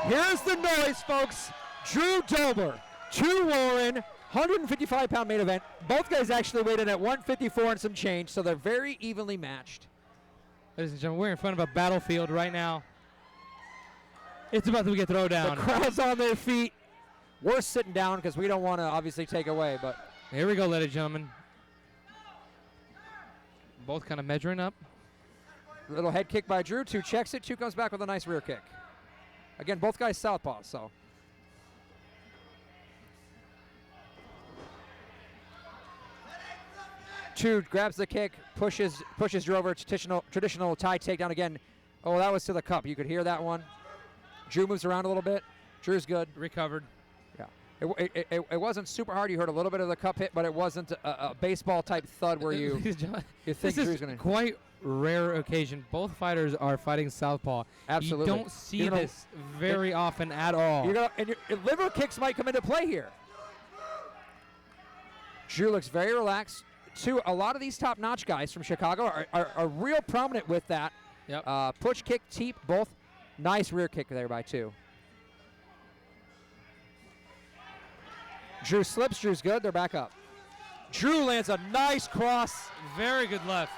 Here's the noise, folks. Drew Dober, 2 Warren, 155-pound main event. Both guys actually weighed in at 154 and some change, so they're very evenly matched. Ladies and gentlemen, we're in front of a battlefield right now. It's about to get thrown down. The crowd's on their feet. We're sitting down because we don't want to obviously take away, but here we go, ladies and gentlemen. Both kind of measuring up. Little head kick by Drew. 2 checks it. 2 comes back with a nice rear kick. Again, both guys southpaw, so. 2 grabs the kick, pushes Drew over. Traditional Thai takedown again. Oh, that was to the cup. You could hear that one. Drew moves around a little bit. Drew's good. Recovered. Yeah. It wasn't super hard. You heard a little bit of the cup hit, but it wasn't a baseball-type thud where you think Drew's going to. Quite rare occasion. Both fighters are fighting southpaw. Absolutely. You don't see this very often at all. And your liver kicks might come into play here. Drew looks very relaxed. A lot of these top-notch guys from Chicago are real prominent with that. Yep. Push kick, teep, both. Nice rear kick there by 2. Drew slips. Drew's good. They're back up. Drew lands a nice cross. Very good left.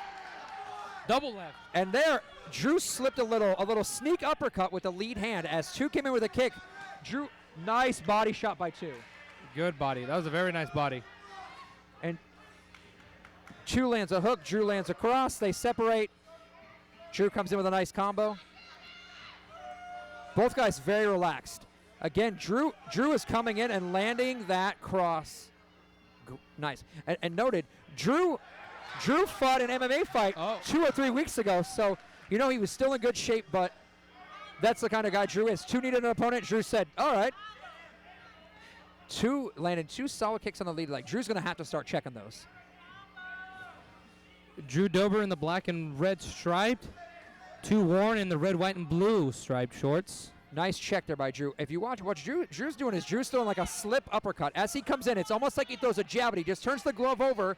Double left. And there, Drew slipped a little sneak uppercut with the lead hand as 2 came in with a kick. Drew, nice body shot by 2. Good body. That was a very nice body. And 2 lands a hook. Drew lands a cross. They separate. Drew comes in with a nice combo. Both guys very relaxed. Again, Drew is coming in and landing that cross. Nice. And noted, Drew fought an MMA fight 2 or 3 weeks ago, so he was still in good shape, but that's the kind of guy Drew is. 2 needed an opponent. Drew said, all right. 2 landed 2 solid kicks on the lead leg. Drew's going to have to start checking those. Drew Dober in the black and red striped. 2 Warren in the red, white, and blue striped shorts. Nice check there by Drew. If you watch what Drew's doing is Drew's throwing like a slip uppercut. As he comes in, it's almost like he throws a jab, but he just turns the glove over,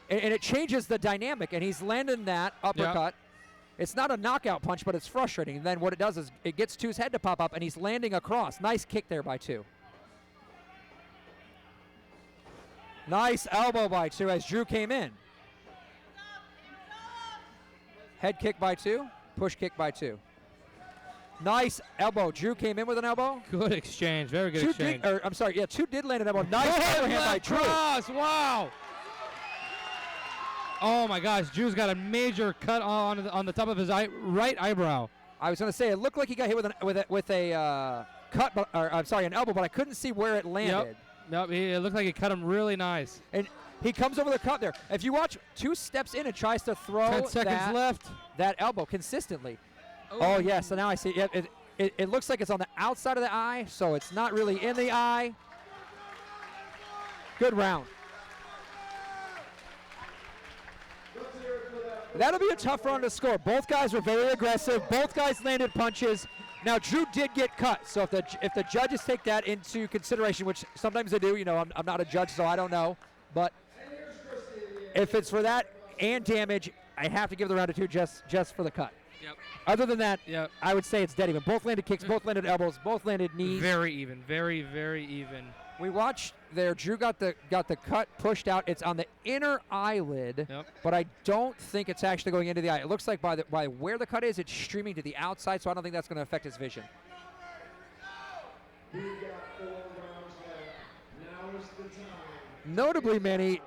and it changes the dynamic, and he's landing that uppercut. Yep. It's not a knockout punch, but it's frustrating. And then what it does is it gets 2's head to pop up, and he's landing across. Nice kick there by 2. Nice elbow by 2 as Drew came in. Head kick by 2, push kick by 2. Nice elbow. Drew came in with an elbow. Good exchange. Very good exchange. 2 did land an elbow. Nice overhand by Drew. Cross. Wow. Oh, my gosh. Drew's got a major cut on the top of his right eyebrow. I was going to say, it looked like he got hit with a cut, an elbow, but I couldn't see where it landed. Yep. It looked like it cut him really nice. And he comes over the cut there. If you watch, 2 steps in and tries to throw 10 seconds left. That elbow consistently. Oh, yeah, so now I see. It looks like it's on the outside of the eye, so it's not really in the eye. Good round. That'll be a tough round to score. Both guys were very aggressive. Both guys landed punches. Now, Drew did get cut, so if the judges take that into consideration, which sometimes they do, I'm not a judge, so I don't know. But if it's for that and damage, I have to give the round to 2 just for the cut. Yep. Other than that, I would say it's dead even. Both landed kicks, both landed elbows, both landed knees. Very even. Very, very even. We watched there. Drew got the cut pushed out. It's on the inner eyelid, but I don't think it's actually going into the eye. It looks like by where the cut is, it's streaming to the outside, so I don't think that's going to affect his vision. Notably, Manny,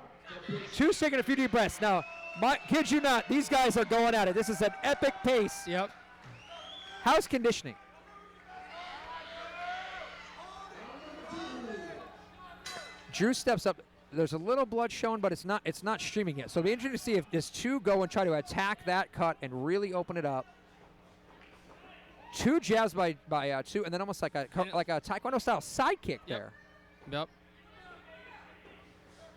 2's taking a few deep breaths. Now, kid you not, these guys are going at it. This is an epic pace. Yep. How's conditioning? Drew steps up. There's a little blood showing, but it's not streaming yet. So it'll be interesting to see if this 2 go and try to attack that cut and really open it up. 2 jabs by 2, and then almost like a Taekwondo style side kick there. Yep.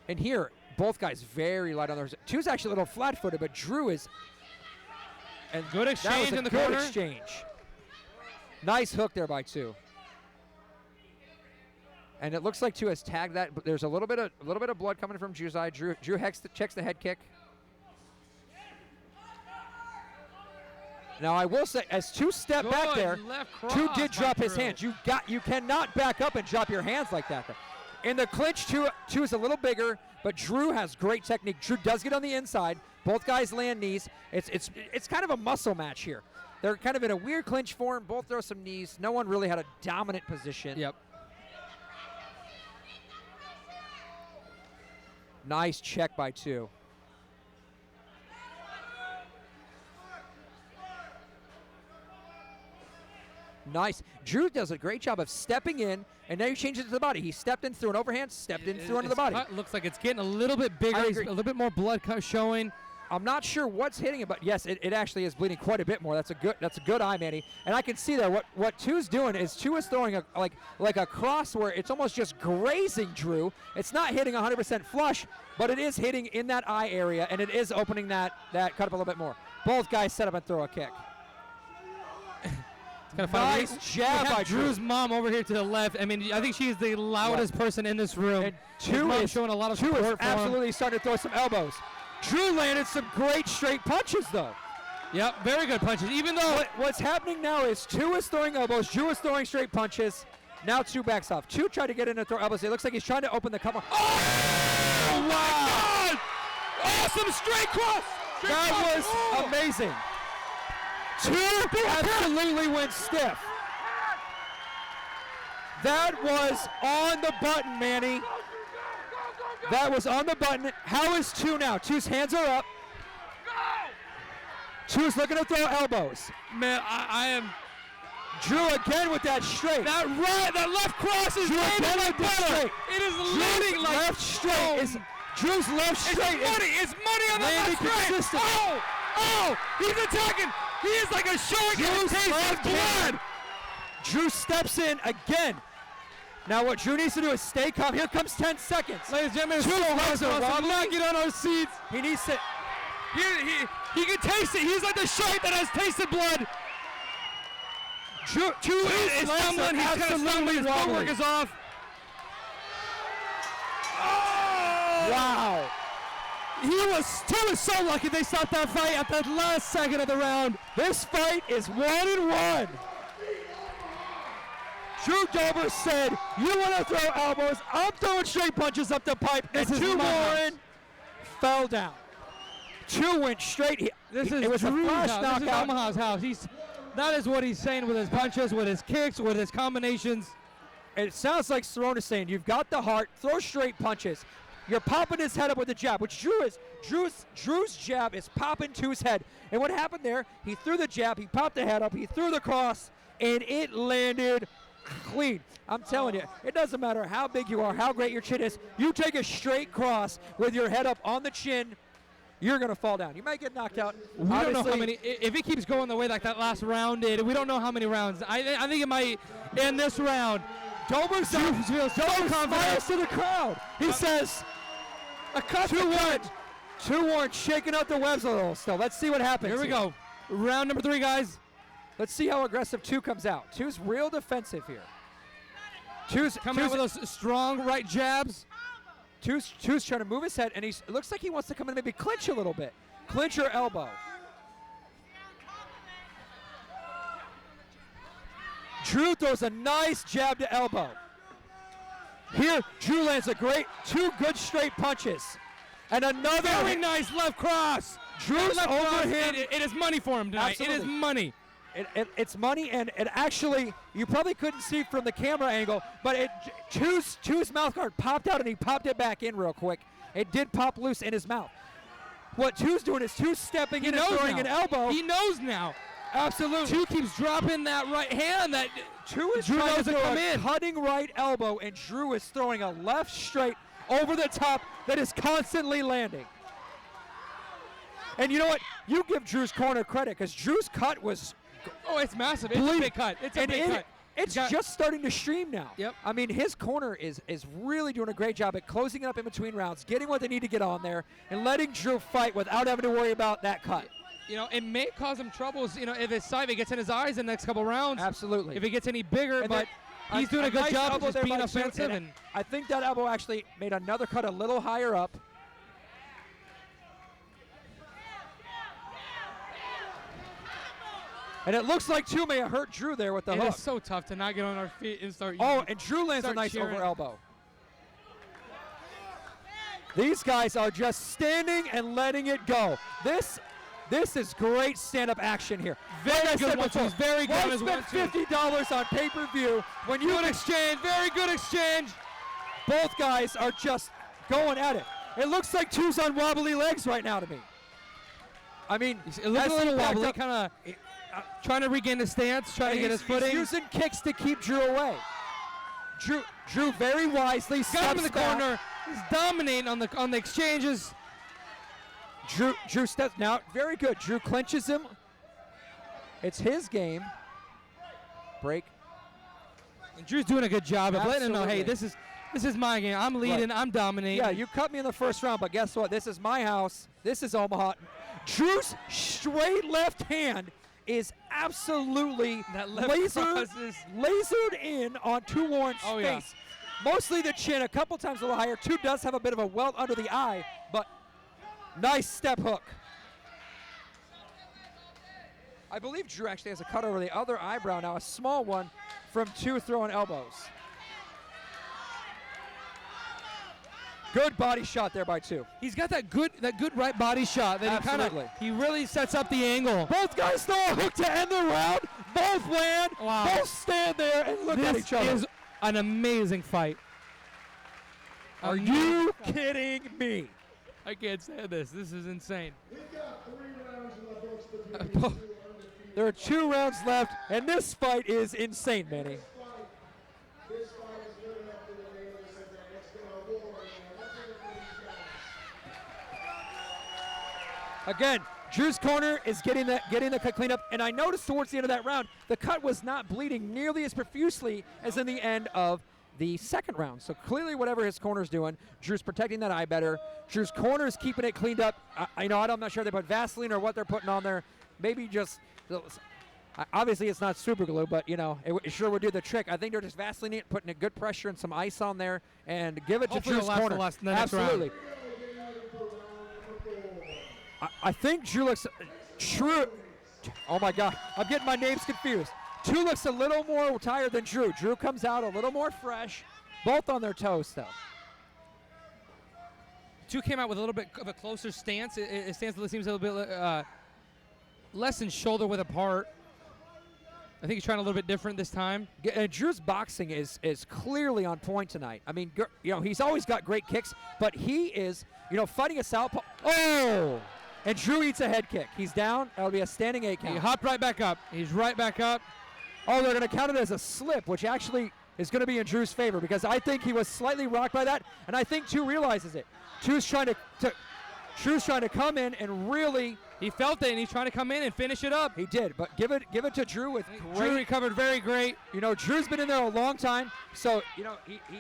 And here, both guys very light on theirs. 2's actually a little flat-footed, but Drew is. And good exchange in the corner. Good exchange. Nice hook there by 2. And it looks like 2 has tagged that, but there's a little bit of blood coming from Drew's eye. Drew checks the head kick. Now I will say, as Two stepped back there, left cross Two did by drop his Drew. hands. You cannot back up and drop your hands like that. In the clinch, Two is a little bigger, but Drew has great technique. Drew does get on the inside. Both guys land knees. It's kind of a muscle match here. They're kind of in a weird clinch form. Both throw some knees. No one really had a dominant position. Yep. Nice check by Two. Nice. Drew does a great job of stepping in, and now he changes it to the body. He stepped in through an overhand, stepped in through under the body. Cut looks like it's getting a little bit bigger. I A agree. little bit more blood showing. I'm not sure what's hitting him, but yes, it actually is bleeding quite a bit more. That's a good eye, Manny. And I can see there what Two's doing is Two is throwing like a cross where it's almost just grazing Drew. It's not hitting 100% flush, but it is hitting in that eye area, and it is opening that cut up a little bit more. Both guys set up and throw a kick. Nice jab by Drew's Drew. mom over here to the left. I mean, I think she is the loudest person in this room. And His Two mom's is showing a lot of Two support is for him. absolutely starting to throw some elbows. Drew landed some great straight punches, though. Yep, very good punches. Even though What's happening now is Two is throwing elbows, Drew is throwing straight punches. Now Two backs off. Two tried to get in and throw elbows. It looks like he's trying to open the cover. oh my God! Awesome straight cross. That was amazing. Two absolutely went stiff. That was on the button, Manny. That was on the button. How is Two now? Two's hands are up. Two's looking to throw elbows. Man, I am. Drew again with that straight. That left cross is Drew landing again like with the butter. straight. It is Drew's landing like left straight is Drew's left straight. It's money on the landing left straight. consistent. Oh, he's attacking. He is like a showing Drew's a taste of left blood. hand. Drew steps in again. Now what Drew needs to do is stay calm. Here comes 10 seconds. Ladies and gentlemen, Drew has a wobbly. not get on our seats. He needs to. He can taste it. He's like the shark that has tasted blood. Drew It's stumbling. He's kind of stumbling. His footwork is off. Wow. Two was so lucky they stopped that fight at the last second of the round. This fight is 1-1. Drew Dober said, you want to throw elbows, I'm throwing straight punches up the pipe, and This is Two my house. Warren fell down. Two went straight. It was Drew's a flash house. This is knockout. Omaha's house. That is what he's saying with his punches, with his kicks, with his combinations. It sounds like Cerrone is saying, you've got the heart, throw straight punches. You're popping his head up with a jab, which Drew is. Drew's jab is popping Two's head. And what happened there, he threw the jab, he popped the head up, he threw the cross, and it landed clean. I'm telling you, it doesn't matter how big you are, how great your chin is. You take a straight cross with your head up on the chin, you're going to fall down. You might get knocked out. We don't know how many. If it keeps going the way like that last round did, we don't know how many rounds. I think it might end this round. Dober smiles to the crowd. He says, a cut to one. Two Warren shaking out the webs a little still. Let's see what happens. Here we go. Round number 3, guys. Let's see how aggressive Two comes out. Two's real defensive here. Two's Coming out with those strong right jabs. Two's trying to move his head, and it looks like he wants to come in and maybe clinch a little bit. Clinch or elbow. Drew throws a nice jab to elbow. Here, Drew lands a great, 2 good straight punches. And another Very nice left cross. Drew's Left cross, overhand. it is money for him tonight. Absolutely. It is money. It's money, and it actually, you probably couldn't see from the camera angle, but Two's mouth guard popped out, and he popped it back in real quick. It did pop loose in his mouth. What Two's doing is Two's stepping in and throwing an elbow. He knows now. Absolutely. Two keeps dropping that right hand. That Two is Drew trying knows to to throw come a in. cutting right elbow, and Drew is throwing a left straight over the top that is constantly landing. And you know what? You give Drew's corner credit, because Drew's cut was Oh, it's massive. It's a big cut. It's a big cut. It's just starting to stream now. Yep. I mean, his corner is really doing a great job at closing it up in between rounds, getting what they need to get on there, and letting Drew fight without having to worry about that cut. You know, it may cause him troubles, you know, if his side gets in his eyes in the next couple rounds. Absolutely. If it gets any bigger, And but then he's doing a good nice job elbow of just there being by Two, offensive. and And I think that elbow actually made another cut a little higher up. And it looks like Two may have hurt Drew there with the hook. It is so tough to not get on our feet and start. Oh, and Drew lands a start nice cheering. over elbow. These guys are just standing and letting it go. This is great stand-up action here. Very good one-twos. Very good Why as spend one-twos. $50 on pay-per-view when you Good exchange. Very good exchange. both guys are just going at it. It looks like Two's on wobbly legs right now to me. I mean, It looks as a he little backed wobbly, up- kind of trying to regain his stance, trying to get his footing. He's using kicks to keep Drew away. Drew very wisely Got him in the steps back. corner. He's dominating on the exchanges. Drew steps now. Very good. Drew clinches him. It's his game. Break. And Drew's doing a good job of letting him know, hey, Absolutely. this is my game. I'm leading. I'm dominating. Yeah, you cut me in the first round, but guess what? This is my house. This is Omaha. Drew's straight left hand is absolutely That left cross is- lasered in on Two Warren's Oh, yeah. face. Mostly the chin, a couple times a little higher. Two does have a bit of a welt under the eye, but nice step hook. I believe Drew actually has a cut over the other eyebrow now, a small one from Two throwing elbows. Good body shot there by Two. He's got that good right body shot that Absolutely. he really sets up the angle. Both guys throw a hook to end the round. Both land. Wow. Both stand there and look at This each other. is an amazing fight. Are you kidding me? I can't stand this. This is insane. There are 2 rounds left, and this fight is insane, Manny. Again, Drew's corner is getting the cut cleaned up, and I noticed towards the end of that round, the cut was not bleeding nearly as profusely as in the end of the second round. So clearly, whatever his corner's doing, Drew's protecting that eye better. Drew's corner is keeping it cleaned up. I'm not sure they put Vaseline or what they're putting on there. Maybe just obviously it's not super glue, but it sure would do the trick. I think they're just Vaseline it, putting a good pressure and some ice on there, and give it Hopefully to Drew's corner. the next round. Absolutely. I think Drew looks true. Oh my God, I'm getting my names confused. Two looks a little more tired than Drew. Drew comes out a little more fresh. Both on their toes, though. Two came out with a little bit of a closer stance. His stance seems a little bit less than shoulder width apart. I think he's trying a little bit different this time. And Drew's boxing is clearly on point tonight. I mean, he's always got great kicks, but he is, fighting a southpaw. Oh! And Drew eats a head kick. He's down. That'll be a standing 8 count. He hopped right back up. He's right back up. Oh, they're going to count it as a slip, which actually is going to be in Drew's favor because I think he was slightly rocked by that, and I think Two realizes it. Drew's trying to come in and really. He felt it, and he's trying to come in and finish it up. He did, but give it to Drew with great. Drew recovered very great. Drew's been in there a long time, so he's fighting. It's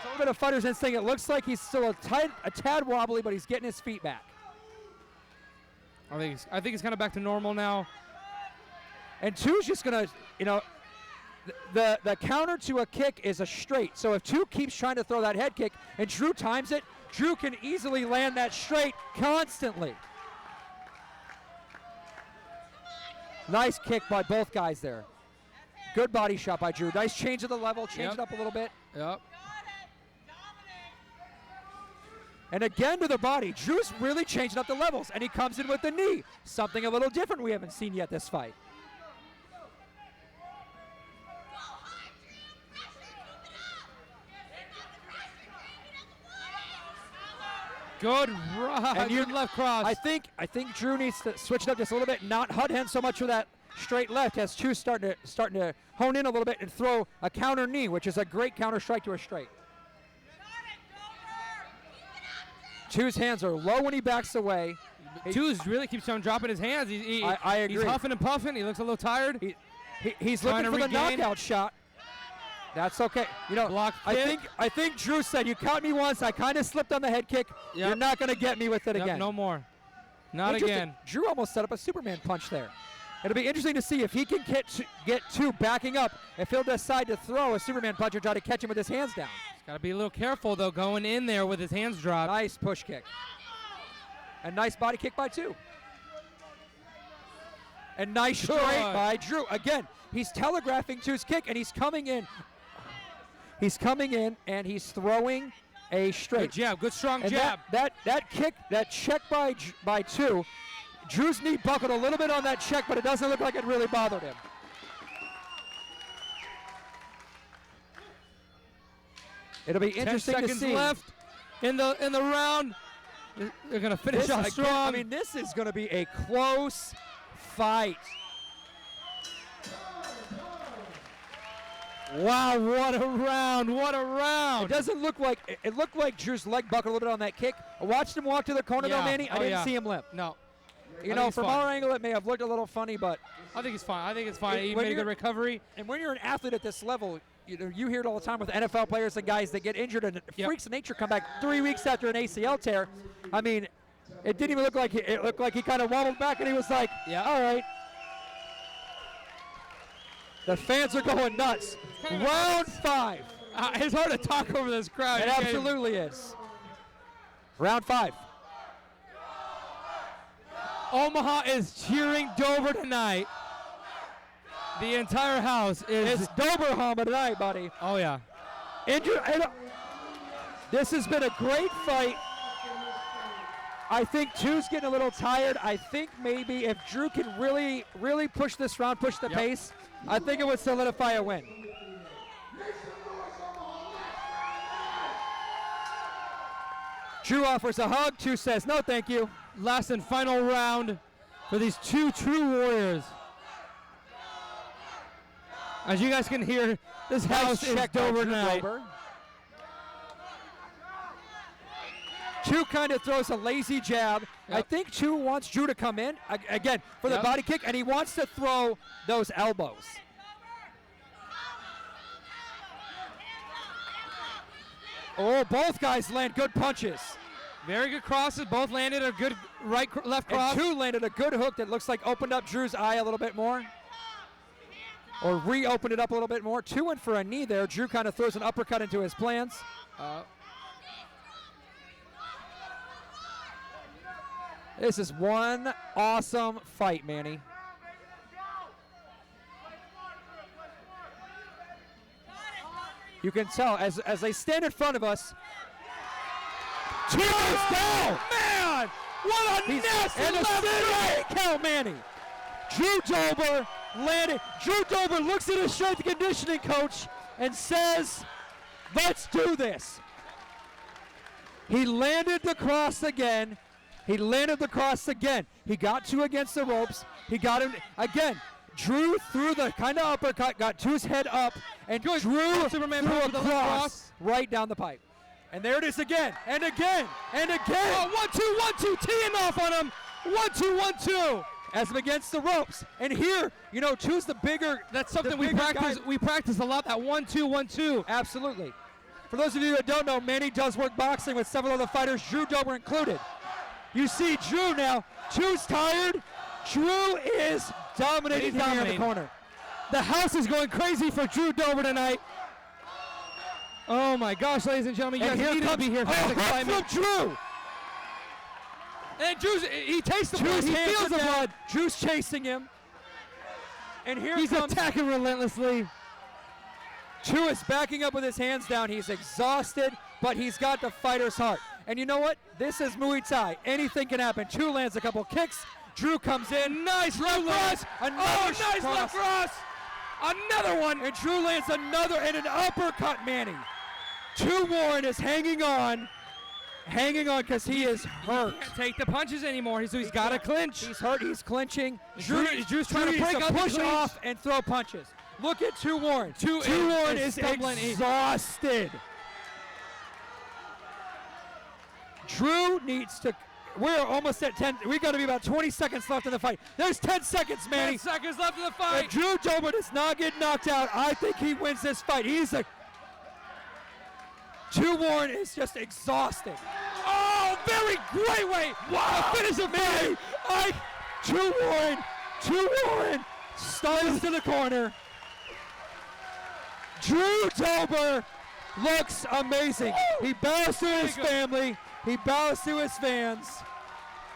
a little bit of fighter's instinct. It looks like he's still a tad wobbly, but he's getting his feet back. I think he's kind of back to normal now. And Two's just gonna, the counter to a kick is a straight. So if Two keeps trying to throw that head kick and Drew times it, Drew can easily land that straight constantly. Nice kick by both guys there. Good body shot by Drew. Nice change of the level, change it up a little bit. Yep. And again to the body. Drew's really changing up the levels, and he comes in with the knee. Something a little different we haven't seen yet this fight. Good right. And Good left cross. I think Drew needs to switch it up just a little bit, not hut hand so much for that straight left as Two starting to hone in a little bit and throw a counter knee, which is a great counter strike to a straight. Two's hands are low when he backs away. Two's really keeps on dropping his hands. I agree. He's huffing and puffing. He looks a little tired. He's Trying looking to for the regain. knockout shot. That's okay. Block kick. I think Drew said, you caught me once. I kind of slipped on the head kick. Yep. You're not going to get me with it Yep, again. no more. Not Interesting. again. Drew almost set up a Superman punch there. It'll be interesting to see if he can get Two backing up, if he'll decide to throw a Superman punch or try to catch him with his hands down. He's got to be a little careful, though, going in there with his hands dropped. Nice push kick. A nice body kick by Two. And nice straight by Drew. Again, he's telegraphing to his kick, and he's coming in. He's coming in, and he's throwing a straight. Good jab, good strong and jab. That kick, that check by two, Drew's knee buckled a little bit on that check, but it doesn't look like it really bothered him. It'll be interesting 10 to seconds see. left in the round. They're going to finish off strong. I mean, this is going to be a close fight. Wow, what a round, what a round. It doesn't look like, it looked like Drew's leg buckled a little bit on that kick. I watched him walk to the corner though, Manny. I didn't see him limp. No. You know, from our angle, it may have looked a little funny, but I think it's fine. I think it's fine. He made a good recovery. And when you're an athlete at this level, you hear it all the time with NFL players and guys that get injured and freaks of nature come back 3 weeks after an ACL tear. I mean, it didn't even look like it looked like he kind of wobbled back and he was like, all right. The fans are going nuts. Round 5. It's hard to talk over this crowd. It absolutely is. Round 5. Omaha is cheering Dober tonight. The entire house is. It's Dober Hama tonight, buddy. Oh, yeah. This has been a great fight. I think Two's getting a little tired. I think maybe if Drew can really, really push this round, push the pace, I think it would solidify a win. Drew offers a hug. Two says, no, thank you. Last and final round for these two true warriors. As you guys can hear, this house is Dober tonight. Two kind of throws a lazy jab. I think Two wants Drew to come in, again, for the body kick, and he wants to throw those elbows. Oh, both guys land good punches. Very good crosses. Both landed a good left cross. And Two landed a good hook that looks like opened up Drew's eye a little bit more. Or reopened it up a little bit more. Two went for a knee there. Drew kind of throws an uppercut into his plans. This is one awesome fight, Manny. You can tell as they stand in front of us. Two is down! Man! What a nasty left count, Manny. Drew Dober landed. Drew Dober looks at his strength and conditioning coach and says, let's do this. He landed the cross again. He landed the cross again. He got Two against the ropes. He got him again. Drew threw the kind of uppercut, got Two's head up, and Drew Superman threw a the cross right down the pipe. And there it is again, and again, and again. Oh, 1-2, 1-2, teeing off on him. 1-2, 1-2. As him against the ropes. And here, you know, Two's the bigger. That's something we practice. We practice a lot, that 1-2, 1-2. Absolutely. For those of you that don't know, Manny does work boxing with several other fighters, Drew Dober included. You see Drew now. Two's tired. Drew is dominating down in the corner. The house is going crazy for Drew Dober tonight. Oh my gosh, ladies and gentlemen, you guys need to be here for this excitement. From Drew. And he tastes the blood. He feels the blood. Drew's chasing him. And here he's attacking relentlessly. Two is backing up with his hands down. He's exhausted, but he's got the fighter's heart. And you know what? This is Muay Thai. Anything can happen. Two lands a couple kicks. Drew comes in. Nice left cross. Nice left cross. Another one. And Drew lands another and an uppercut, Manny. Two Warren is hanging on because he is hurt. He can't take the punches anymore, so he's got to clinch. He's hurt. He's clinching. Drew's trying to break up, push off and throw punches. Look at Two Warren. Two Warren is exhausted. Drew needs to. We're almost at 10. We got to be about 20 seconds left in the fight. There's 10 seconds, Manny. 10 seconds left in the fight. If Drew Dober does not get knocked out, I think he wins this fight. Two Warren is just exhausted. Oh, very great way. Wow. Finish him, Manny. Two Warren stumbles to the corner. Drew Dober looks amazing. Woo! He bows to his family. He bows to his fans.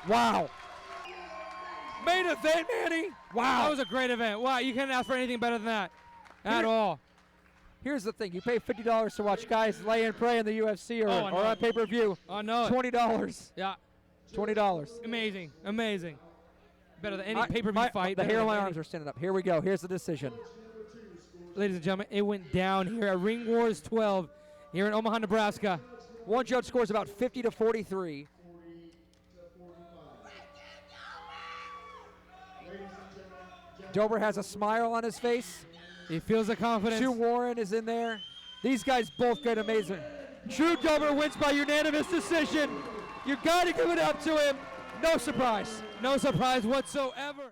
Wow. Main event, Manny. Wow. That was a great event. Wow, you couldn't ask for anything better than that at all. Here's the thing. You pay $50 to watch guys lay and pray in the UFC or on pay-per-view. Oh, no. $20. Yeah. $20. Amazing. Amazing. Better than any pay-per-view fight. The hair on my arms are standing up. Here we go. Here's the decision. Ladies and gentlemen, it went down here at Ring Wars 12 here in Omaha, Nebraska. One judge scores about 50 to 43. Dober has a smile on his face. He feels the confidence. Drew Warren is in there. These guys both get amazing. Drew Dober wins by unanimous decision. You got to give it up to him. No surprise. No surprise whatsoever.